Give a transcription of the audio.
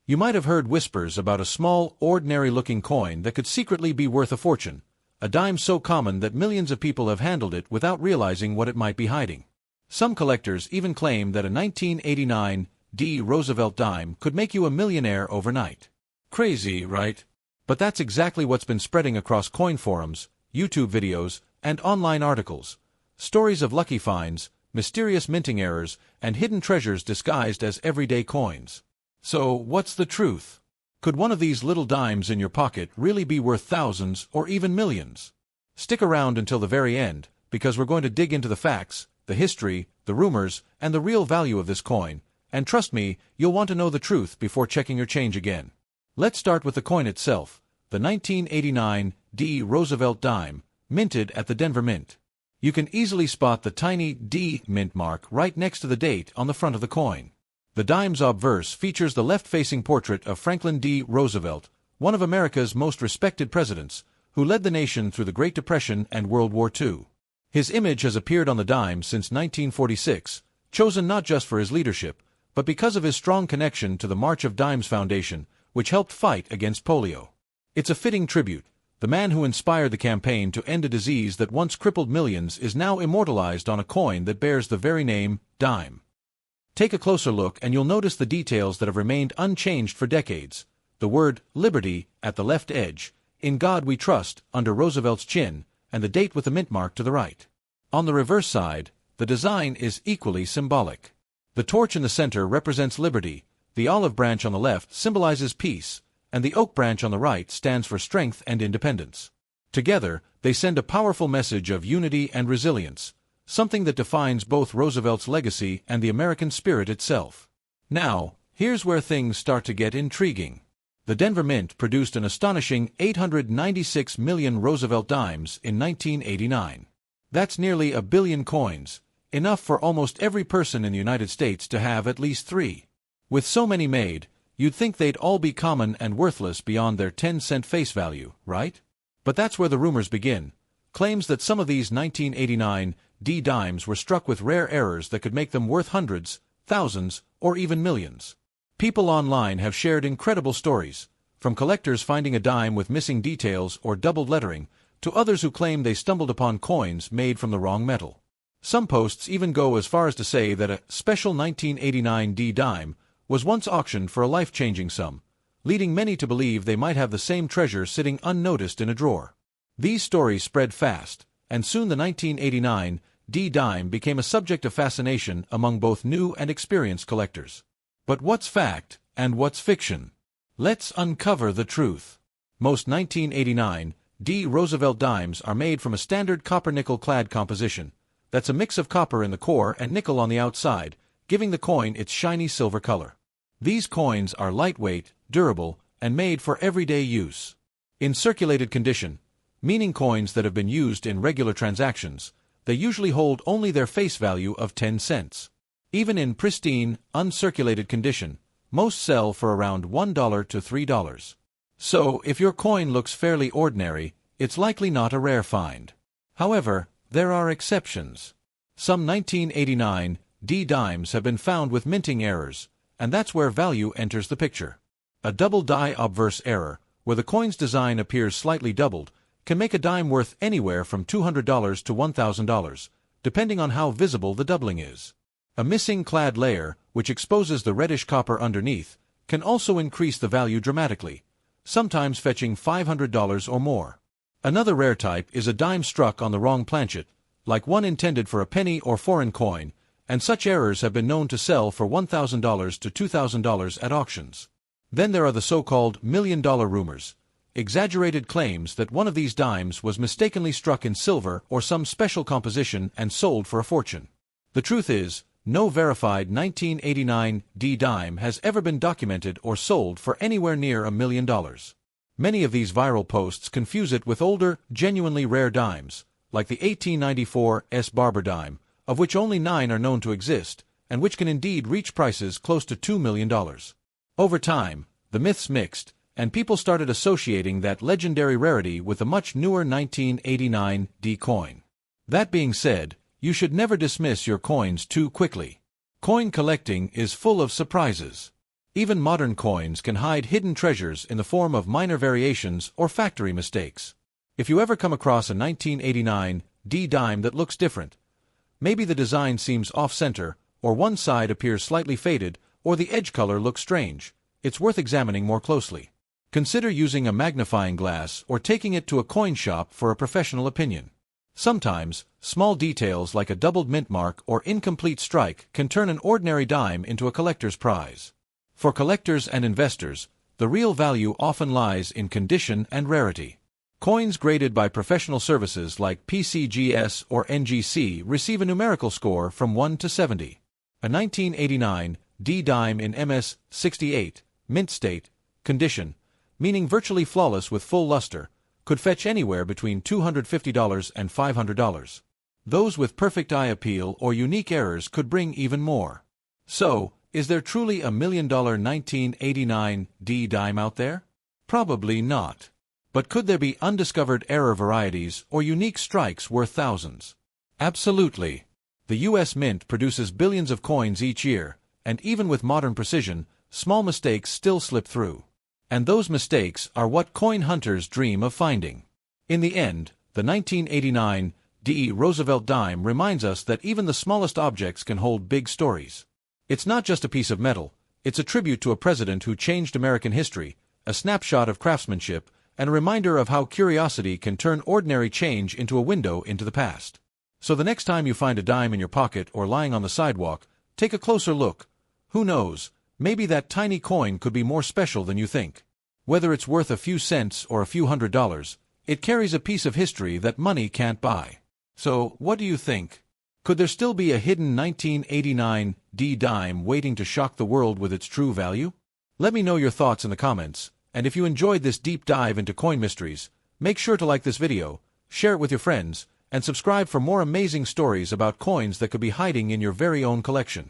You might have heard whispers about a small, ordinary-looking coin that could secretly be worth a fortune, a dime so common that millions of people have handled it without realizing what it might be hiding. Some collectors even claim that a 1989 Roosevelt Dime could make you a millionaire overnight. Crazy, right? But that's exactly what's been spreading across coin forums, YouTube videos, and online articles. Stories of lucky finds, mysterious minting errors, and hidden treasures disguised as everyday coins. So, what's the truth? Could one of these little dimes in your pocket really be worth thousands or even millions? Stick around until the very end, because we're going to dig into the facts, the history, the rumors, and the real value of this coin, and trust me, you'll want to know the truth before checking your change again. Let's start with the coin itself, the 1989 Roosevelt Dime, minted at the Denver Mint. You can easily spot the tiny D mint mark right next to the date on the front of the coin. The dime's obverse features the left-facing portrait of Franklin D. Roosevelt, one of America's most respected presidents, who led the nation through the Great Depression and World War II. His image has appeared on the dime since 1946, chosen not just for his leadership, but because of his strong connection to the March of Dimes Foundation, which helped fight against polio. It's a fitting tribute. The man who inspired the campaign to end a disease that once crippled millions is now immortalized on a coin that bears the very name, dime. Take a closer look and you'll notice the details that have remained unchanged for decades. The word liberty at the left edge, in God we trust, under Roosevelt's chin, and the date with the mint mark to the right. On the reverse side, the design is equally symbolic. The torch in the center represents liberty, the olive branch on the left symbolizes peace, and the oak branch on the right stands for strength and independence. Together, they send a powerful message of unity and resilience, something that defines both Roosevelt's legacy and the American spirit itself. Now, here's where things start to get intriguing. The Denver Mint produced an astonishing 896 million Roosevelt dimes in 1989. That's nearly a billion coins, enough for almost every person in the United States to have at least 3. With so many made, you'd think they'd all be common and worthless beyond their 10-cent face value, right? But that's where the rumors begin. Claims that some of these 1989 dimes were struck with rare errors that could make them worth hundreds, thousands, or even millions. People online have shared incredible stories, from collectors finding a dime with missing details or doubled lettering, to others who claim they stumbled upon coins made from the wrong metal. Some posts even go as far as to say that a special 1989 dime was once auctioned for a life-changing sum, leading many to believe they might have the same treasure sitting unnoticed in a drawer. These stories spread fast, and soon the 1989 dime became a subject of fascination among both new and experienced collectors. But what's fact, and what's fiction? Let's uncover the truth. Most 1989 Roosevelt dimes are made from a standard copper-nickel clad composition. That's a mix of copper in the core and nickel on the outside, giving the coin its shiny silver color. These coins are lightweight, durable, and made for everyday use. In circulated condition, meaning coins that have been used in regular transactions, they usually hold only their face value of 10 cents. Even in pristine, uncirculated condition, most sell for around $1 to $3. So, if your coin looks fairly ordinary, it's likely not a rare find. However, there are exceptions. Some 1989 dimes have been found with minting errors, and that's where value enters the picture. A double die obverse error, where the coin's design appears slightly doubled, can make a dime worth anywhere from $200 to $1,000, depending on how visible the doubling is. A missing clad layer, which exposes the reddish copper underneath, can also increase the value dramatically, sometimes fetching $500 or more. Another rare type is a dime struck on the wrong planchet, like one intended for a penny or foreign coin, and such errors have been known to sell for $1,000 to $2,000 at auctions. Then there are the so-called million-dollar rumors, exaggerated claims that one of these dimes was mistakenly struck in silver or some special composition and sold for a fortune. The truth is, no verified 1989 dime has ever been documented or sold for anywhere near $1 million. Many of these viral posts confuse it with older, genuinely rare dimes, like the 1894 Barber dime, of which only 9 are known to exist, and which can indeed reach prices close to $2 million. Over time, the myths mixed, and people started associating that legendary rarity with a much newer 1989 coin. That being said, you should never dismiss your coins too quickly. Coin collecting is full of surprises. Even modern coins can hide hidden treasures in the form of minor variations or factory mistakes. If you ever come across a 1989 D dime that looks different, maybe the design seems off-center, or one side appears slightly faded, or the edge color looks strange, it's worth examining more closely. Consider using a magnifying glass or taking it to a coin shop for a professional opinion. Sometimes, small details like a doubled mint mark or incomplete strike can turn an ordinary dime into a collector's prize. For collectors and investors, the real value often lies in condition and rarity. Coins graded by professional services like PCGS or NGC receive a numerical score from 1 to 70. A 1989 D dime in MS-68, mint state, condition, meaning virtually flawless with full luster, could fetch anywhere between $250 and $500. Those with perfect eye appeal or unique errors could bring even more. So, is there truly a $1 million 1989 D dime out there? Probably not. But could there be undiscovered error varieties or unique strikes worth thousands? Absolutely. The U.S. Mint produces billions of coins each year, and even with modern precision, small mistakes still slip through. And those mistakes are what coin hunters dream of finding. In the end, the 1989 D Roosevelt Dime reminds us that even the smallest objects can hold big stories. It's not just a piece of metal, it's a tribute to a president who changed American history, a snapshot of craftsmanship, and a reminder of how curiosity can turn ordinary change into a window into the past. So the next time you find a dime in your pocket or lying on the sidewalk, take a closer look. Who knows, maybe that tiny coin could be more special than you think. Whether it's worth a few cents or a few $100s, it carries a piece of history that money can't buy. So, what do you think? Could there still be a hidden 1989 D dime waiting to shock the world with its true value? Let me know your thoughts in the comments, and if you enjoyed this deep dive into coin mysteries, make sure to like this video, share it with your friends, and subscribe for more amazing stories about coins that could be hiding in your very own collection.